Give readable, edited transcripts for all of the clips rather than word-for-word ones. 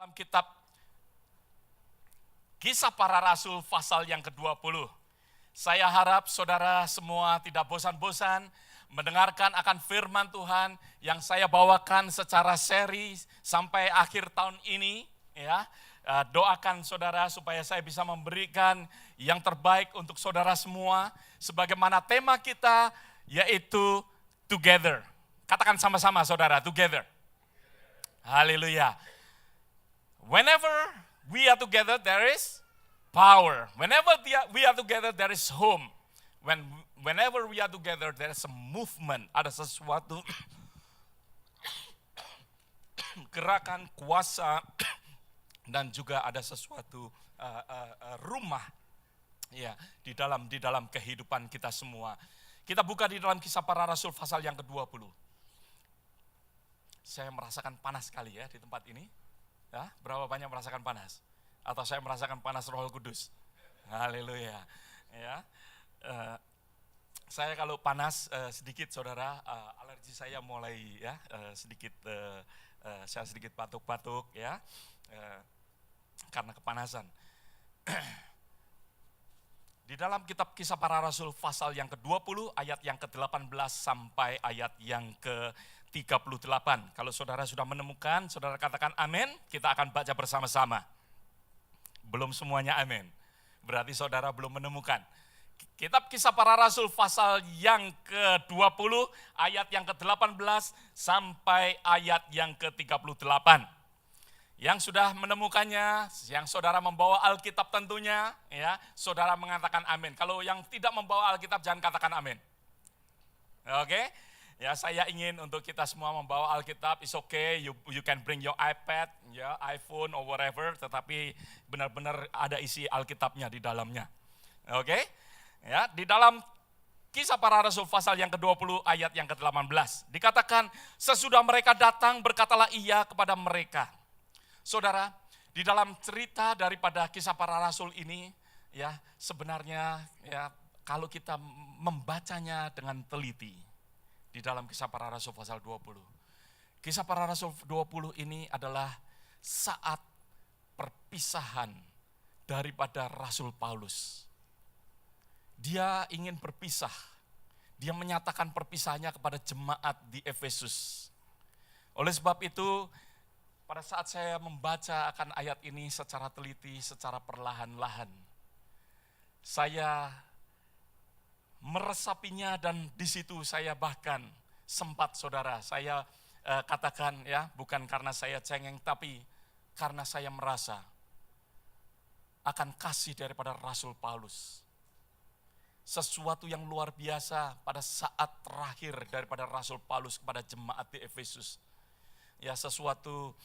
Dalam kitab Kisah Para Rasul pasal yang ke-20. Saya harap saudara semua tidak bosan-bosan mendengarkan akan firman Tuhan yang saya bawakan secara seri sampai akhir tahun ini. Ya, doakan saudara supaya saya bisa memberikan yang terbaik untuk saudara semua. Sebagaimana tema kita yaitu together. Katakan sama-sama saudara, together. Haleluya. Whenever we are together, there is power. Whenever we are together, there is home. Whenever we are together, there is a movement. Ada sesuatu gerakan kuasa dan juga ada sesuatu rumah ya di dalam kehidupan kita semua. Kita buka di dalam Kisah Para Rasul pasal yang ke-20. Saya merasakan panas sekali ya di tempat ini. Ya, berapa banyak merasakan panas? Atau saya merasakan panas Roh Kudus? Haleluya. Ya, saya kalau panas sedikit saudara, alergi saya mulai ya sedikit, saya sedikit batuk-batuk ya, karena kepanasan. Di dalam kitab Kisah Para Rasul pasal yang ke-20 ayat yang ke-18 sampai ayat yang ke-38. Kalau saudara sudah menemukan, saudara katakan amin, kita akan baca bersama-sama. Belum semuanya amin, berarti saudara belum menemukan. Kitab Kisah Para Rasul pasal yang ke-20 ayat yang ke-18 sampai ayat yang ke-38. Yang sudah menemukannya, yang saudara membawa Alkitab tentunya, ya, saudara mengatakan amin. Kalau yang tidak membawa Alkitab jangan katakan amin. Oke? Ya, saya ingin untuk kita semua membawa Alkitab. It's okay, you can bring your iPad, ya, iPhone or whatever, tetapi benar-benar ada isi Alkitabnya di dalamnya. Oke? Ya, di dalam Kisah Para Rasul pasal yang ke-20 ayat yang ke-18 dikatakan, sesudah mereka datang berkatalah ia kepada mereka. Saudara, di dalam cerita daripada Kisah Para Rasul ini, ya sebenarnya ya kalau kita membacanya dengan teliti di dalam Kisah Para Rasul pasal 20. Kisah Para Rasul 20 ini adalah saat perpisahan daripada Rasul Paulus. Dia ingin berpisah. Dia menyatakan perpisahannya kepada jemaat di Efesus. Oleh sebab itu, pada saat saya membaca akan ayat ini secara teliti, secara perlahan-lahan, saya meresapinya dan di situ saya bahkan sempat saudara, saya katakan ya, bukan karena saya cengeng, tapi karena saya merasa akan kasih daripada Rasul Paulus. Sesuatu yang luar biasa pada saat terakhir daripada Rasul Paulus kepada jemaat di Efesus. Ya, sesuatu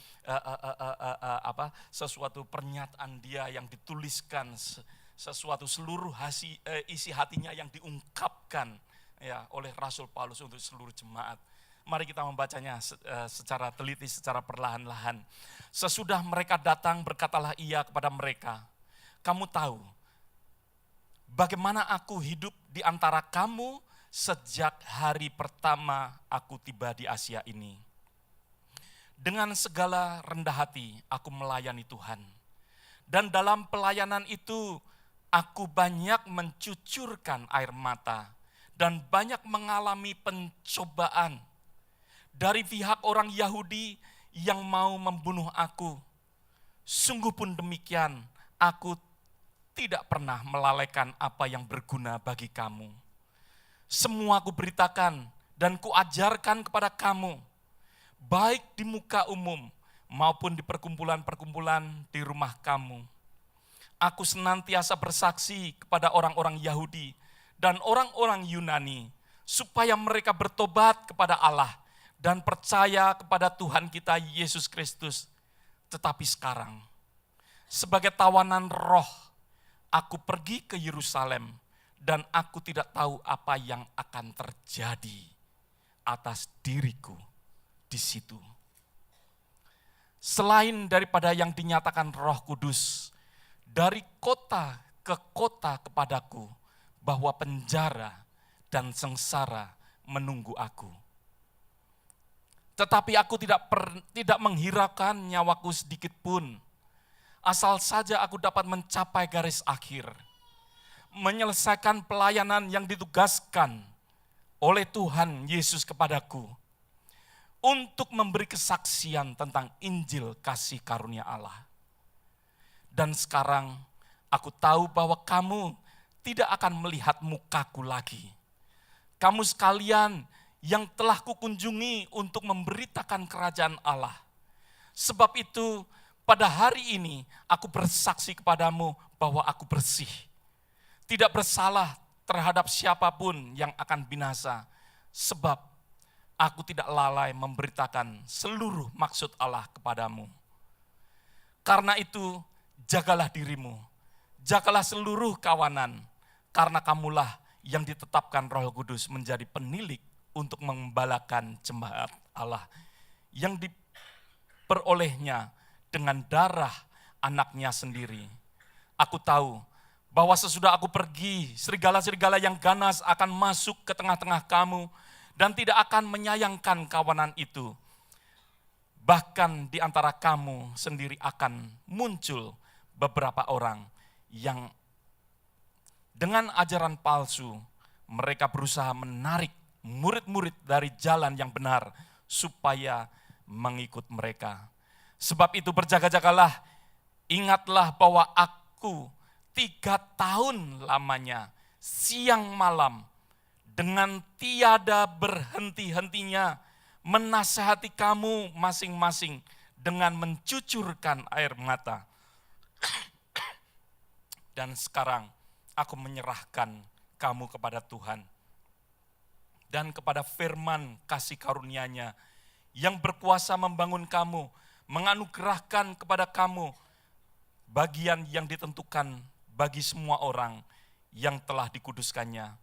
sesuatu pernyataan dia yang dituliskan, sesuatu seluruh isi hatinya yang diungkapkan ya oleh Rasul Paulus untuk seluruh jemaat. Mari kita membacanya secara teliti, secara perlahan-lahan. Sesudah mereka datang berkatalah ia kepada mereka, kamu tahu bagaimana aku hidup di antara kamu sejak hari pertama aku tiba di Asia ini. Dengan segala rendah hati aku melayani Tuhan. Dan dalam pelayanan itu aku banyak mencucurkan air mata dan banyak mengalami pencobaan dari pihak orang Yahudi yang mau membunuh aku. Sungguh pun demikian, aku tidak pernah melalaikan apa yang berguna bagi kamu. Semua kuberitakan dan kuajarkan kepada kamu, baik di muka umum maupun di perkumpulan-perkumpulan di rumah kamu. Aku senantiasa bersaksi kepada orang-orang Yahudi dan orang-orang Yunani supaya mereka bertobat kepada Allah dan percaya kepada Tuhan kita Yesus Kristus. Tetapi sekarang, sebagai tawanan roh, aku pergi ke Yerusalem dan aku tidak tahu apa yang akan terjadi atas diriku di situ. Selain daripada yang dinyatakan Roh Kudus dari kota ke kota kepadaku bahwa penjara dan sengsara menunggu aku. Tetapi aku tidak menghiraukan nyawaku sedikit pun. Asal saja aku dapat mencapai garis akhir. Menyelesaikan pelayanan yang ditugaskan oleh Tuhan Yesus kepadaku. Untuk memberi kesaksian tentang Injil kasih karunia Allah. Dan sekarang aku tahu bahwa kamu tidak akan melihat mukaku lagi. Kamu sekalian yang telah kukunjungi untuk memberitakan kerajaan Allah. Sebab itu pada hari ini aku bersaksi kepadamu bahwa aku bersih. Tidak bersalah terhadap siapapun yang akan binasa. Sebab aku tidak lalai memberitakan seluruh maksud Allah kepadamu. Karena itu jagalah dirimu, jagalah seluruh kawanan, karena kamulah yang ditetapkan Roh Kudus menjadi penilik untuk mengembalakan jemaat Allah yang diperolehnya dengan darah anaknya sendiri. Aku tahu bahwa sesudah aku pergi, serigala-serigala yang ganas akan masuk ke tengah-tengah kamu dan tidak akan menyayangkan kawanan itu. Bahkan di antara kamu sendiri akan muncul beberapa orang yang dengan ajaran palsu mereka berusaha menarik murid-murid dari jalan yang benar supaya mengikut mereka. Sebab itu berjaga-jagalah, ingatlah bahwa aku 3 tahun lamanya, siang malam, dengan tiada berhenti-hentinya, menasihati kamu masing-masing dengan mencucurkan air mata. Dan sekarang aku menyerahkan kamu kepada Tuhan dan kepada firman kasih karunia-Nya yang berkuasa membangun kamu, menganugerahkan kepada kamu bagian yang ditentukan bagi semua orang yang telah dikuduskannya.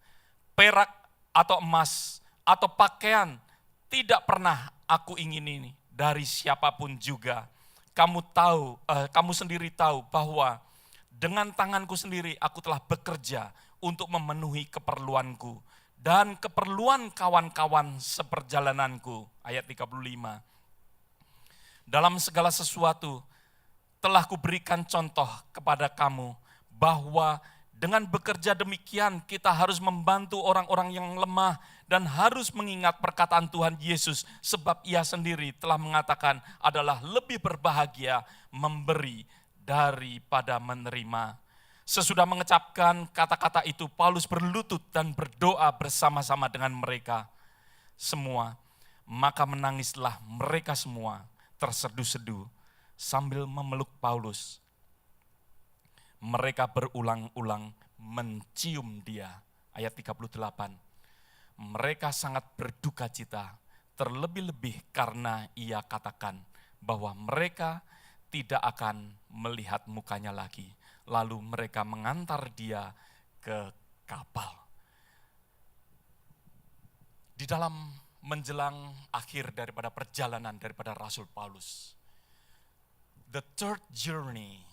Perak atau emas atau pakaian tidak pernah aku ingini dari siapapun juga. Kamu sendiri tahu bahwa dengan tanganku sendiri aku telah bekerja untuk memenuhi keperluanku dan keperluan kawan-kawan seperjalananku. Ayat 35. Dalam segala sesuatu telah kuberikan contoh kepada kamu bahwa dengan bekerja demikian kita harus membantu orang-orang yang lemah dan harus mengingat perkataan Tuhan Yesus, sebab Ia sendiri telah mengatakan adalah lebih berbahagia memberi daripada menerima. Sesudah mengucapkan kata-kata itu, Paulus berlutut dan berdoa bersama-sama dengan mereka semua. Maka menangislah mereka semua terseduh-seduh sambil memeluk Paulus. Mereka berulang-ulang mencium dia. Ayat 38. Mereka sangat berduka cita, terlebih-lebih karena ia katakan bahwa mereka tidak akan melihat mukanya lagi. Lalu mereka mengantar dia ke kapal. Di dalam menjelang akhir daripada perjalanan daripada Rasul Paulus, the third journey,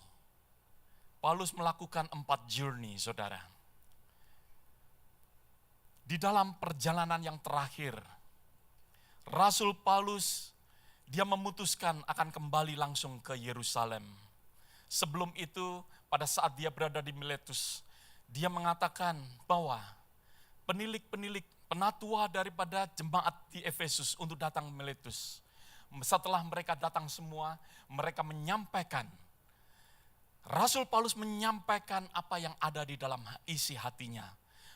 Paulus melakukan 4 journey, saudara. Di dalam perjalanan yang terakhir, Rasul Paulus, dia memutuskan akan kembali langsung ke Yerusalem. Sebelum itu, pada saat dia berada di Miletus, dia mengatakan bahwa penilik-penilik, penatua daripada jemaat di Efesus untuk datang ke Miletus. Setelah mereka datang semua, mereka menyampaikan, Rasul Paulus menyampaikan apa yang ada di dalam isi hatinya.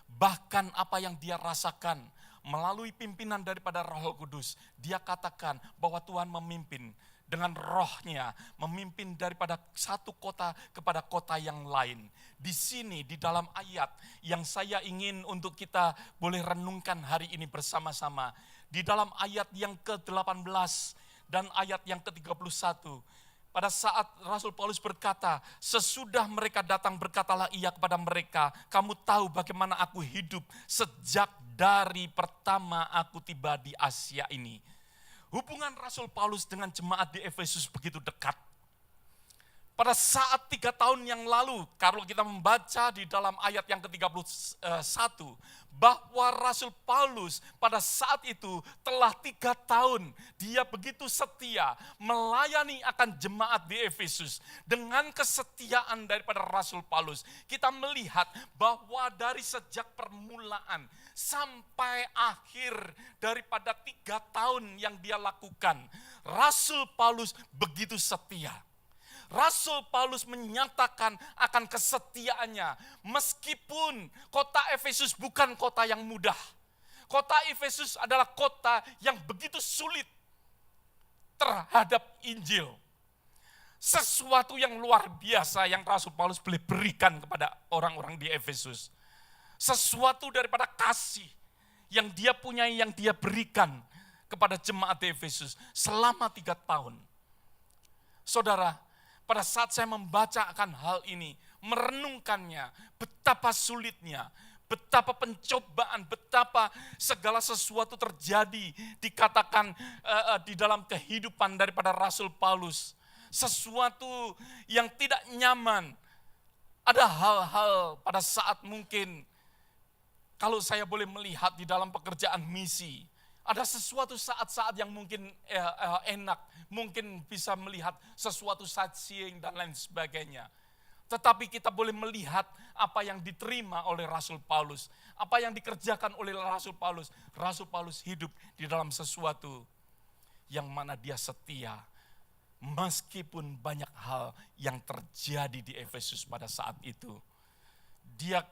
Bahkan apa yang dia rasakan melalui pimpinan daripada Roh Kudus. Dia katakan bahwa Tuhan memimpin dengan rohnya, memimpin daripada satu kota kepada kota yang lain. Di sini, di dalam ayat yang saya ingin untuk kita boleh renungkan hari ini bersama-sama. Di dalam ayat yang ke-18 dan ayat yang ke-31. Pada saat Rasul Paulus berkata, sesudah mereka datang berkatalah ia kepada mereka, kamu tahu bagaimana aku hidup sejak dari pertama aku tiba di Asia ini. Hubungan Rasul Paulus dengan jemaat di Efesus begitu dekat. Pada saat 3 tahun yang lalu, kalau kita membaca di dalam ayat yang ke-31, bahwa Rasul Paulus pada saat itu telah 3 tahun, dia begitu setia melayani akan jemaat di Efesus. Dengan kesetiaan daripada Rasul Paulus, kita melihat bahwa dari sejak permulaan sampai akhir daripada 3 tahun yang dia lakukan, Rasul Paulus begitu setia. Rasul Paulus menyatakan akan kesetiaannya meskipun kota Efesus bukan kota yang mudah. Kota Efesus adalah kota yang begitu sulit terhadap Injil. Sesuatu yang luar biasa yang Rasul Paulus boleh berikan kepada orang-orang di Efesus. Sesuatu daripada kasih yang dia punya, yang dia berikan kepada jemaat di Efesus selama 3 tahun. Saudara, pada saat saya membaca akan hal ini, merenungkannya, betapa sulitnya, betapa pencobaan, betapa segala sesuatu terjadi, dikatakan di dalam kehidupan daripada Rasul Paulus. Sesuatu yang tidak nyaman. Ada hal-hal pada saat mungkin, kalau saya boleh melihat di dalam pekerjaan misi, ada sesuatu saat-saat yang mungkin enak, mungkin bisa melihat sesuatu sightseeing dan lain sebagainya. Tetapi kita boleh melihat apa yang diterima oleh Rasul Paulus, apa yang dikerjakan oleh Rasul Paulus. Rasul Paulus hidup di dalam sesuatu yang mana dia setia, meskipun banyak hal yang terjadi di Efesus pada saat itu. Dia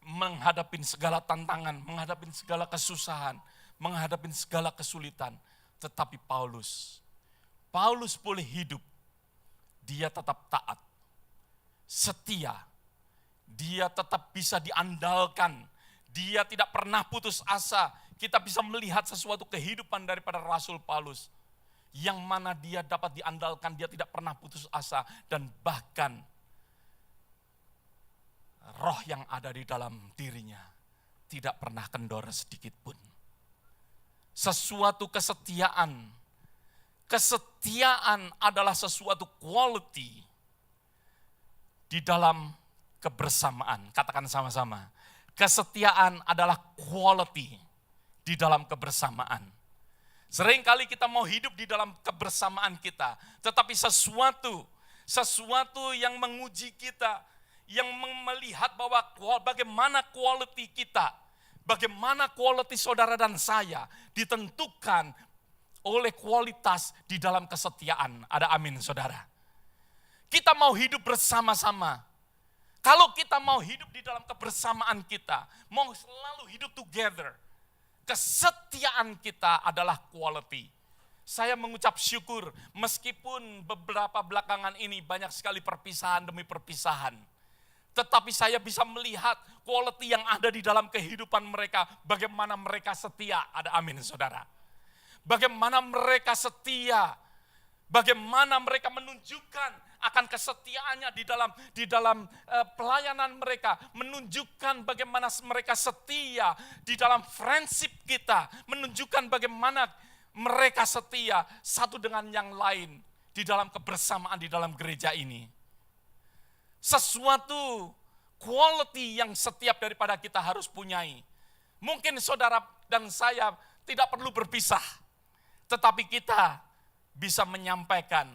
menghadapi segala tantangan, menghadapi segala kesusahan, menghadapi segala kesulitan. Tetapi Paulus boleh hidup, dia tetap taat, setia, dia tetap bisa diandalkan, dia tidak pernah putus asa. Kita bisa melihat sesuatu kehidupan daripada Rasul Paulus, yang mana dia dapat diandalkan, dia tidak pernah putus asa, dan bahkan roh yang ada di dalam dirinya tidak pernah kendor sedikit pun. Sesuatu kesetiaan adalah sesuatu quality di dalam kebersamaan. Katakan sama-sama, kesetiaan adalah quality di dalam kebersamaan. Seringkali kita mau hidup di dalam kebersamaan kita, tetapi sesuatu yang menguji kita, yang melihat bahwa bagaimana quality kita, bagaimana quality saudara dan saya ditentukan oleh kualitas di dalam kesetiaan. Ada amin saudara. Kita mau hidup bersama-sama. Kalau kita mau hidup di dalam kebersamaan kita, mau selalu hidup together, kesetiaan kita adalah quality. Saya mengucap syukur meskipun beberapa belakangan ini banyak sekali perpisahan demi perpisahan. Tetapi saya bisa melihat quality yang ada di dalam kehidupan mereka. Bagaimana mereka setia. Ada amin saudara. Bagaimana mereka setia. Bagaimana mereka menunjukkan akan kesetiaannya di dalam pelayanan mereka. Menunjukkan bagaimana mereka setia di dalam friendship kita. Menunjukkan bagaimana mereka setia satu dengan yang lain di dalam kebersamaan di dalam gereja ini. Sesuatu quality yang setiap daripada kita harus punyai. Mungkin saudara dan saya tidak perlu berpisah, tetapi kita bisa menyampaikan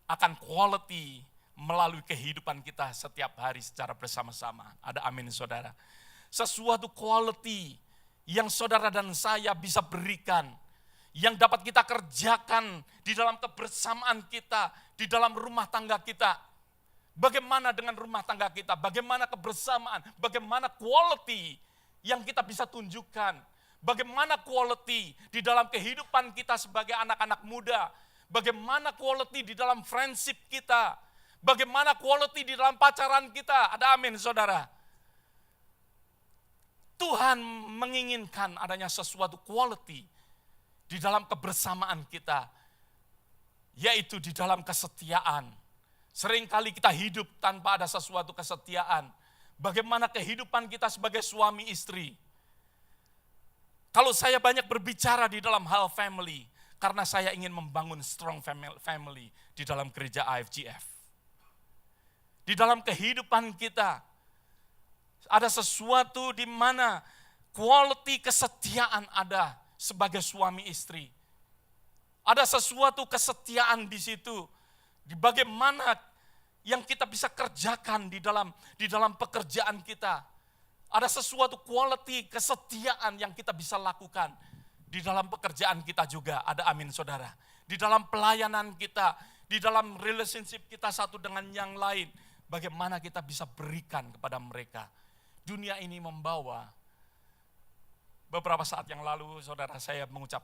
akan quality melalui kehidupan kita setiap hari secara bersama-sama. Ada amin saudara. Sesuatu quality yang saudara dan saya bisa berikan, yang dapat kita kerjakan di dalam kebersamaan kita, di dalam rumah tangga kita. Bagaimana dengan rumah tangga kita, bagaimana kebersamaan, bagaimana quality yang kita bisa tunjukkan. Bagaimana quality di dalam kehidupan kita sebagai anak-anak muda. Bagaimana quality di dalam friendship kita. Bagaimana quality di dalam pacaran kita. Ada amin saudara. Tuhan menginginkan adanya sesuatu quality di dalam kebersamaan kita. Yaitu di dalam kesetiaan. Seringkali kita hidup tanpa ada sesuatu kesetiaan. Bagaimana kehidupan kita sebagai suami istri. Kalau saya banyak berbicara di dalam hal family, karena saya ingin membangun strong family di dalam gereja AFGF. Di dalam kehidupan kita, ada sesuatu di mana quality kesetiaan ada sebagai suami istri. Ada sesuatu kesetiaan di situ. Di bagaimana yang kita bisa kerjakan di dalam pekerjaan kita. Ada sesuatu quality kesetiaan yang kita bisa lakukan. Di dalam pekerjaan kita juga ada, amin saudara. Di dalam pelayanan kita, di dalam relationship kita satu dengan yang lain. Bagaimana kita bisa berikan kepada mereka. Dunia ini membawa. Beberapa saat yang lalu saudara saya mengucap,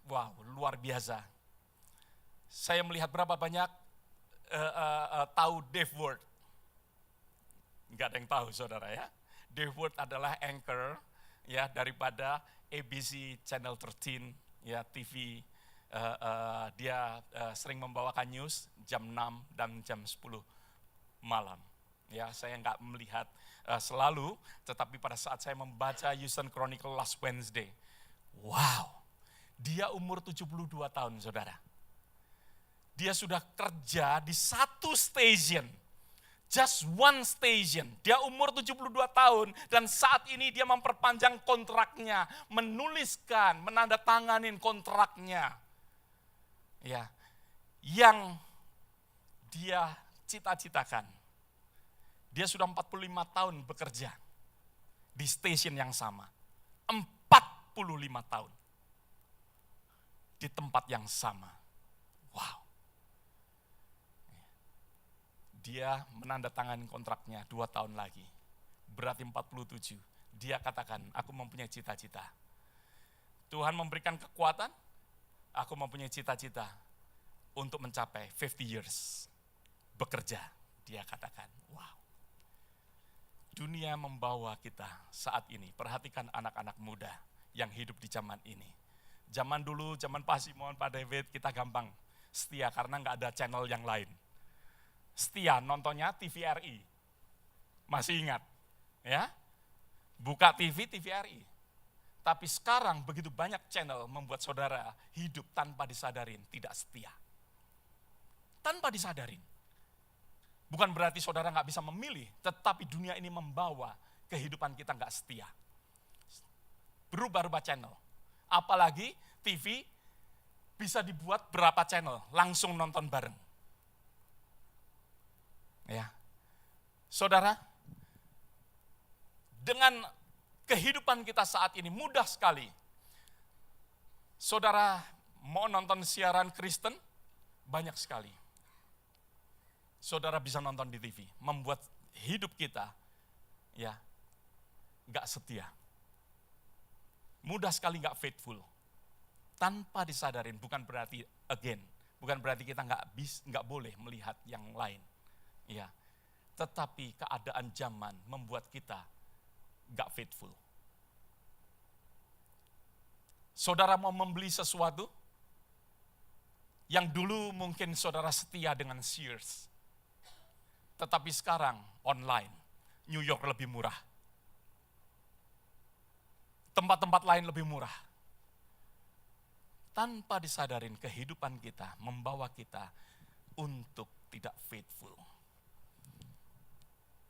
wow luar biasa. Saya melihat berapa banyak tahu Dave Ward. Enggak ada yang tahu saudara ya. Dave Ward adalah anchor ya daripada ABC Channel 13 ya TV. Dia sering membawakan news jam 6 dan jam 10 malam. Ya, saya enggak melihat selalu, tetapi pada saat saya membaca Houston Chronicle last Wednesday, wow, dia umur 72 tahun saudara. Dia sudah kerja di satu station, just one station. Dia umur 72 tahun dan saat ini dia memperpanjang kontraknya, menuliskan, menandatanganin kontraknya. Ya, yang dia cita-citakan. Dia sudah 45 tahun bekerja di stasiun yang sama. 45 tahun. Di tempat yang sama. Wow. Dia menandatangani kontraknya 2 tahun lagi. Berarti 47. Dia katakan, aku mempunyai cita-cita. Tuhan memberikan kekuatan, aku mempunyai cita-cita untuk mencapai 50 years. Bekerja, dia katakan, wow. Dunia membawa kita saat ini, perhatikan anak-anak muda yang hidup di zaman ini. Zaman dulu, zaman Pak Simon, Pak David, kita gampang setia karena nggak ada channel yang lain. Setia nontonnya TVRI, masih ingat? Ya, buka TV, TVRI. Tapi sekarang begitu banyak channel membuat saudara hidup tanpa disadarin, tidak setia. Tanpa disadarin. Bukan berarti saudara nggak bisa memilih, tetapi dunia ini membawa kehidupan kita nggak setia. Berubah-ubah channel. Apalagi TV bisa dibuat berapa channel, langsung nonton bareng. Ya, saudara, dengan kehidupan kita saat ini mudah sekali. Saudara mau nonton siaran Kristen, banyak sekali. Saudara bisa nonton di TV, membuat hidup kita ya nggak setia. Mudah sekali nggak faithful. Tanpa disadarin, bukan berarti bukan berarti kita nggak boleh melihat yang lain. Ya, tetapi keadaan zaman membuat kita nggak faithful. Saudara mau membeli sesuatu yang dulu mungkin saudara setia dengan Sears. Tetapi sekarang online, New York lebih murah. Tempat-tempat lain lebih murah. Tanpa disadarin kehidupan kita membawa kita untuk tidak faithful.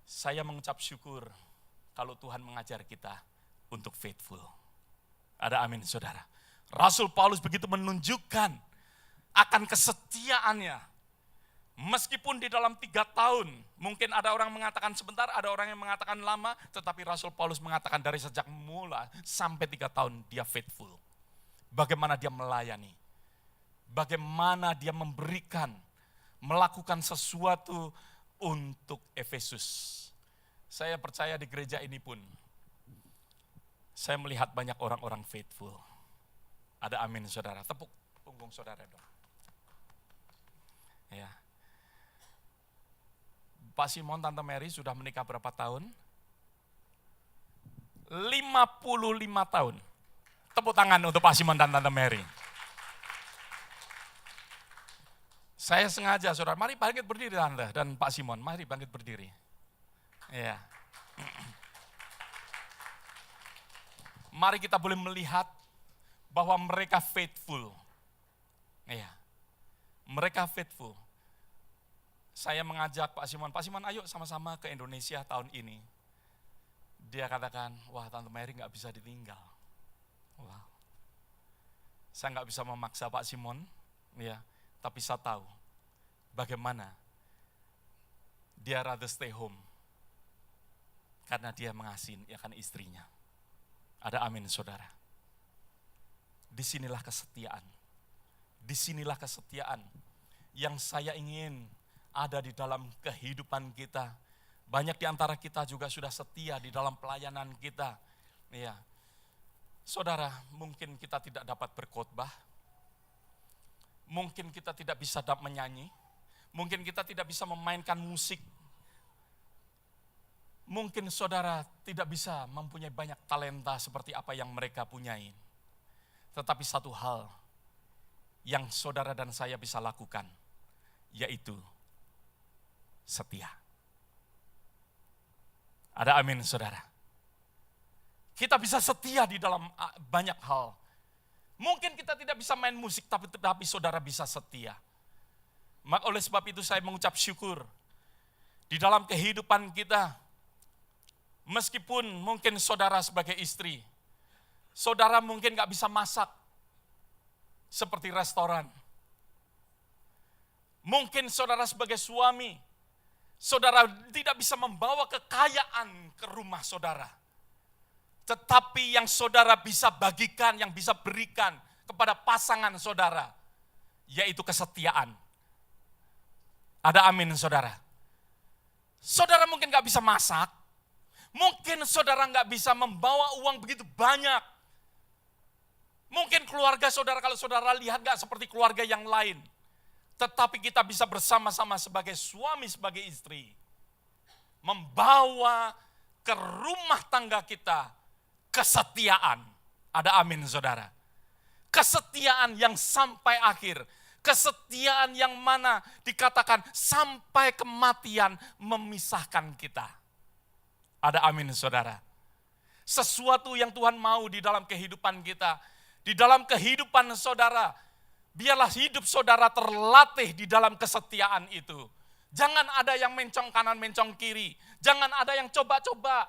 Saya mengucap syukur kalau Tuhan mengajar kita untuk faithful. Ada amin saudara. Rasul Paulus begitu menunjukkan akan kesetiaannya. Meskipun di dalam 3 tahun, mungkin ada orang mengatakan sebentar, ada orang yang mengatakan lama, tetapi Rasul Paulus mengatakan dari sejak mula sampai 3 tahun dia faithful. Bagaimana dia melayani, bagaimana dia memberikan, melakukan sesuatu untuk Efesus. Saya percaya di gereja ini pun, saya melihat banyak orang-orang faithful. Ada amin saudara, tepuk punggung saudara dong. Ya. Pak Simon, Tante Mary sudah menikah berapa tahun? 55 tahun. Tepuk tangan untuk Pak Simon dan Tante Mary. Saya sengaja, saudara, mari bangkit berdiri Tante dan Pak Simon, mari bangkit berdiri. Ya. Mari kita boleh melihat bahwa mereka faithful. Ya. Mereka faithful. saya mengajak Pak Simon ayo sama-sama ke Indonesia tahun ini. Dia katakan, wah Tante Mary nggak bisa ditinggal. Wah, saya nggak bisa memaksa Pak Simon, ya, tapi saya tahu bagaimana dia rather stay home karena dia mengasihi akan istrinya. Ada amin, saudara. Disinilah kesetiaan. Disinilah kesetiaan yang saya ingin ada di dalam kehidupan kita. Banyak di antara kita juga sudah setia di dalam pelayanan kita. Ya. Saudara, mungkin kita tidak dapat berkhotbah. Mungkin kita tidak bisa menyanyi. Mungkin kita tidak bisa memainkan musik. Mungkin saudara tidak bisa mempunyai banyak talenta seperti apa yang mereka punyai. Tetapi satu hal yang saudara dan saya bisa lakukan, yaitu setia. Ada amin, saudara. Kita bisa setia di dalam banyak hal. Mungkin kita tidak bisa main musik, tetapi saudara bisa setia. Maka oleh sebab itu saya mengucap syukur. Di dalam kehidupan kita, meskipun mungkin saudara sebagai istri, saudara mungkin gak bisa masak seperti restoran. Mungkin saudara sebagai suami, saudara tidak bisa membawa kekayaan ke rumah saudara. Tetapi yang saudara bisa bagikan, yang bisa berikan kepada pasangan saudara, yaitu kesetiaan. Ada amin, saudara. Saudara mungkin gak bisa masak, mungkin saudara gak bisa membawa uang begitu banyak. Mungkin keluarga saudara, kalau saudara lihat gak seperti keluarga yang lain. Tetapi kita bisa bersama-sama sebagai suami, sebagai istri, membawa ke rumah tangga kita kesetiaan. Ada amin, saudara. Kesetiaan yang sampai akhir. Kesetiaan yang mana dikatakan sampai kematian memisahkan kita. Ada amin, saudara. Sesuatu yang Tuhan mau di dalam kehidupan kita, di dalam kehidupan saudara, biarlah hidup saudara terlatih di dalam kesetiaan itu. Jangan ada yang mencong kanan, mencong kiri. Jangan ada yang coba-coba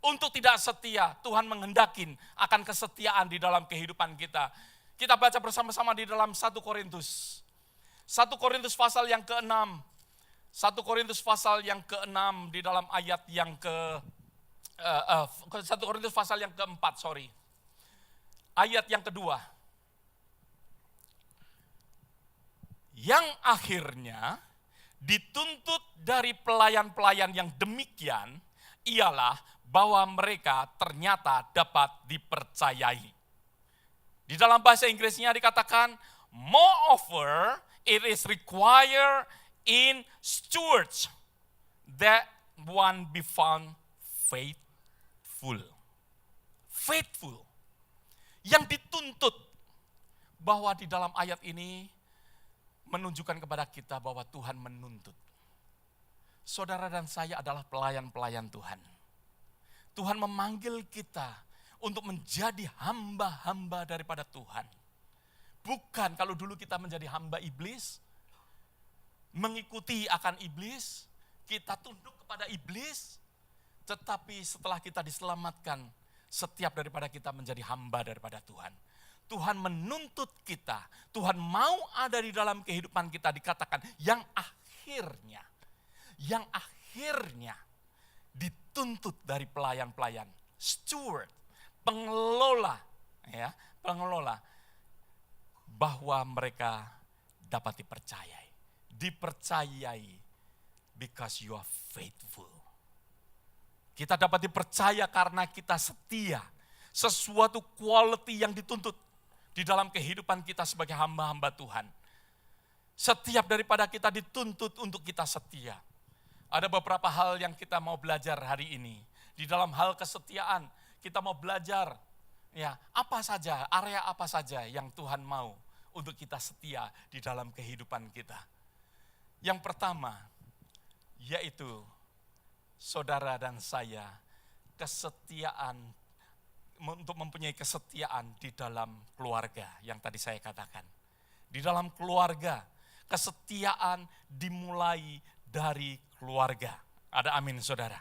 untuk tidak setia. Tuhan menghendakin akan kesetiaan di dalam kehidupan kita. Kita baca bersama-sama di dalam 1 Korintus. 1 Korintus pasal yang ke-6. 1 Korintus pasal yang ke-6 di dalam ayat yang ke 1 Korintus pasal yang ke-4, ayat yang kedua. Yang akhirnya dituntut dari pelayan-pelayan yang demikian ialah bahwa mereka ternyata dapat dipercayai. Di dalam bahasa Inggrisnya dikatakan, moreover it is required in stewards that one be found faithful. Faithful. Yang dituntut, bahwa di dalam ayat ini menunjukkan kepada kita bahwa Tuhan menuntut. Saudara dan saya adalah pelayan-pelayan Tuhan. Tuhan memanggil kita untuk menjadi hamba-hamba daripada Tuhan. Bukan kalau dulu kita menjadi hamba iblis, mengikuti akan iblis, kita tunduk kepada iblis, tetapi setelah kita diselamatkan, setiap daripada kita menjadi hamba daripada Tuhan. Tuhan menuntut kita, Tuhan mau ada di dalam kehidupan kita, dikatakan yang akhirnya dituntut dari pelayan-pelayan, steward, pengelola, bahwa mereka dapat dipercayai because you are faithful. Kita dapat dipercaya karena kita setia, sesuatu quality yang dituntut di dalam kehidupan kita sebagai hamba-hamba Tuhan. Setiap daripada kita dituntut untuk kita setia. Ada beberapa hal yang kita mau belajar hari ini. Di dalam hal kesetiaan, kita mau belajar apa saja, area apa saja yang Tuhan mau untuk kita setia di dalam kehidupan kita. Yang pertama, yaitu saudara dan saya, kesetiaan, untuk mempunyai kesetiaan di dalam keluarga yang tadi saya katakan. Di dalam keluarga, Kesetiaan dimulai dari keluarga. Ada amin saudara.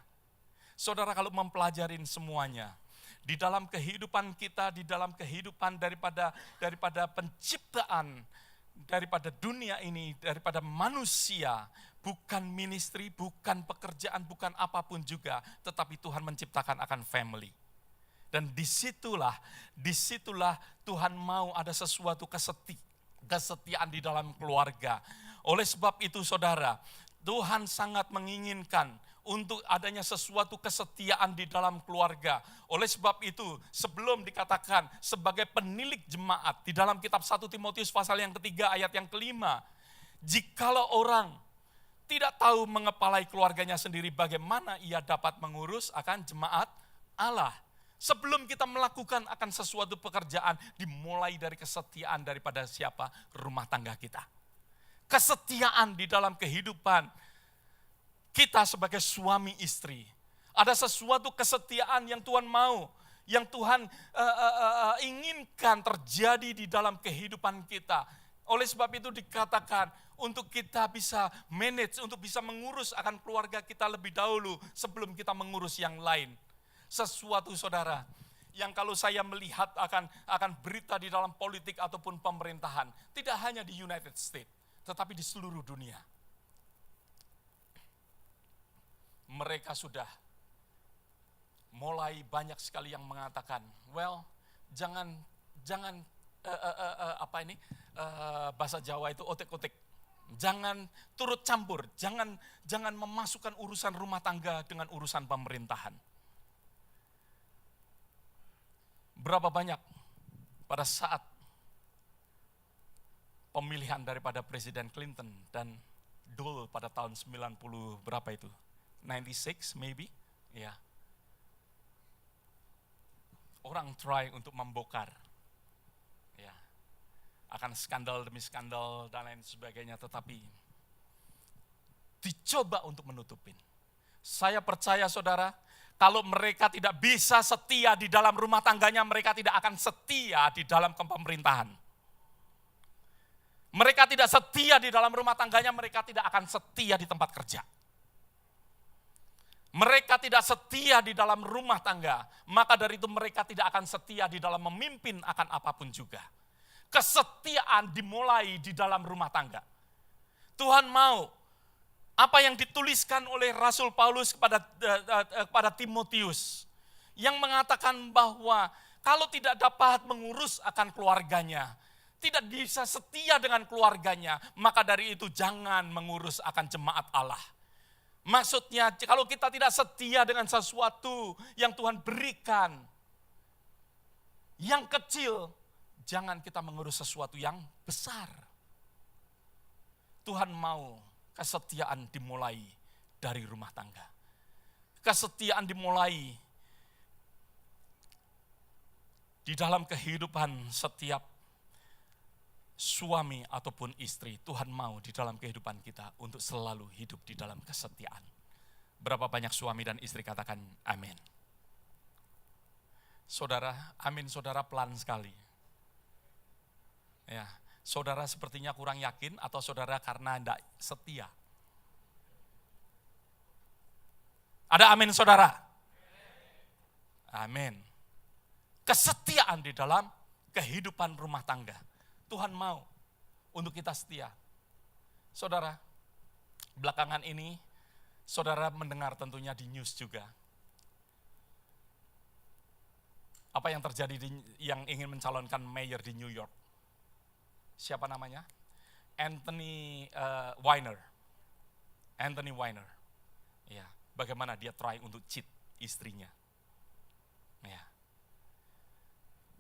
Saudara kalau mempelajarin semuanya, di dalam kehidupan kita, di dalam kehidupan daripada penciptaan, daripada dunia ini, daripada manusia, bukan ministry, bukan pekerjaan, bukan apapun juga, tetapi Tuhan menciptakan akan family. Dan disitulah Tuhan mau ada sesuatu kesetiaan di dalam keluarga. Oleh sebab itu saudara, Tuhan sangat menginginkan untuk adanya sesuatu kesetiaan di dalam keluarga. Oleh sebab itu, sebelum dikatakan sebagai penilik jemaat, di dalam kitab 1 Timotius pasal yang ketiga ayat yang kelima, jikalau orang tidak tahu mengepalai keluarganya sendiri, bagaimana ia dapat mengurus akan jemaat Allah. Sebelum kita melakukan akan sesuatu pekerjaan, dimulai dari kesetiaan daripada siapa? Rumah tangga kita. Kesetiaan di dalam kehidupan kita sebagai suami istri. Ada sesuatu kesetiaan yang Tuhan mau, yang Tuhan inginkan terjadi di dalam kehidupan kita. Oleh sebab itu dikatakan untuk kita bisa manage, untuk bisa mengurus akan keluarga kita lebih dahulu sebelum kita mengurus yang lain. Sesuatu saudara, yang kalau saya melihat akan berita di dalam politik ataupun pemerintahan, tidak hanya di United States, tetapi di seluruh dunia. Mereka sudah mulai banyak sekali yang mengatakan, jangan bahasa Jawa itu otek-otek, jangan turut campur, jangan memasukkan urusan rumah tangga dengan urusan pemerintahan. Berapa banyak pada saat pemilihan daripada Presiden Clinton dan Dole pada tahun 90 berapa itu? 96 maybe, ya. Orang try untuk membongkar, ya, akan skandal demi skandal dan lain sebagainya, tetapi dicoba untuk menutupin. Saya percaya saudara, kalau mereka tidak bisa setia di dalam rumah tangganya, mereka tidak akan setia di dalam pemerintahan. Mereka tidak setia di dalam rumah tangganya, mereka tidak akan setia di tempat kerja. Mereka tidak setia di dalam rumah tangga, maka dari itu mereka tidak akan setia di dalam memimpin akan apapun juga. Kesetiaan dimulai di dalam rumah tangga. Tuhan mau apa yang dituliskan oleh Rasul Paulus kepada Timotius, yang mengatakan bahwa kalau tidak dapat mengurus akan keluarganya, tidak bisa setia dengan keluarganya, maka dari itu jangan mengurus akan jemaat Allah. Maksudnya kalau kita tidak setia dengan sesuatu yang Tuhan berikan, yang kecil, jangan kita mengurus sesuatu yang besar. Tuhan mau kesetiaan dimulai dari rumah tangga. Kesetiaan dimulai di dalam kehidupan setiap suami ataupun istri. Tuhan mau di dalam kehidupan kita untuk selalu hidup di dalam kesetiaan. Berapa banyak suami dan istri katakan amin. Saudara, amin saudara pelan sekali. Ya, saudara sepertinya kurang yakin atau saudara karena tidak setia. Ada amin saudara? Amin. Kesetiaan di dalam kehidupan rumah tangga. Tuhan mau untuk kita setia. Saudara, belakangan ini saudara mendengar tentunya di news juga. Apa yang terjadi yang ingin mencalonkan mayor di New York? Siapa namanya? Anthony Weiner. Anthony Weiner. Ya, bagaimana dia try untuk cheat istrinya. Ya.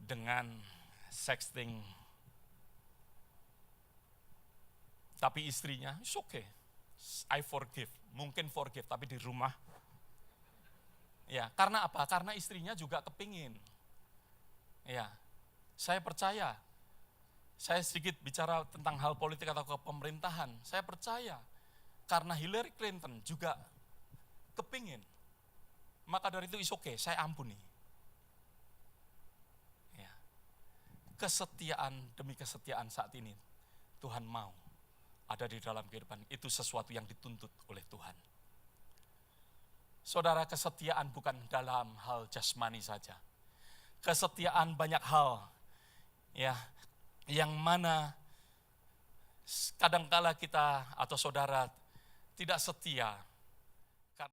Dengan sexting. Tapi istrinya, it's okay, I forgive, mungkin forgive, tapi di rumah. Ya, karena apa? Karena istrinya juga kepingin. Ya, saya percaya, saya sedikit bicara tentang hal politik atau kepemerintahan, saya percaya, karena Hillary Clinton juga kepingin. Maka dari itu it's okay, saya ampuni. Kesetiaan demi kesetiaan saat ini Tuhan mau ada di dalam kehidupan. Itu sesuatu yang dituntut oleh Tuhan. Saudara, kesetiaan bukan dalam hal jasmani saja. Kesetiaan banyak hal, ya, yang mana kadangkala kita atau saudara tidak setia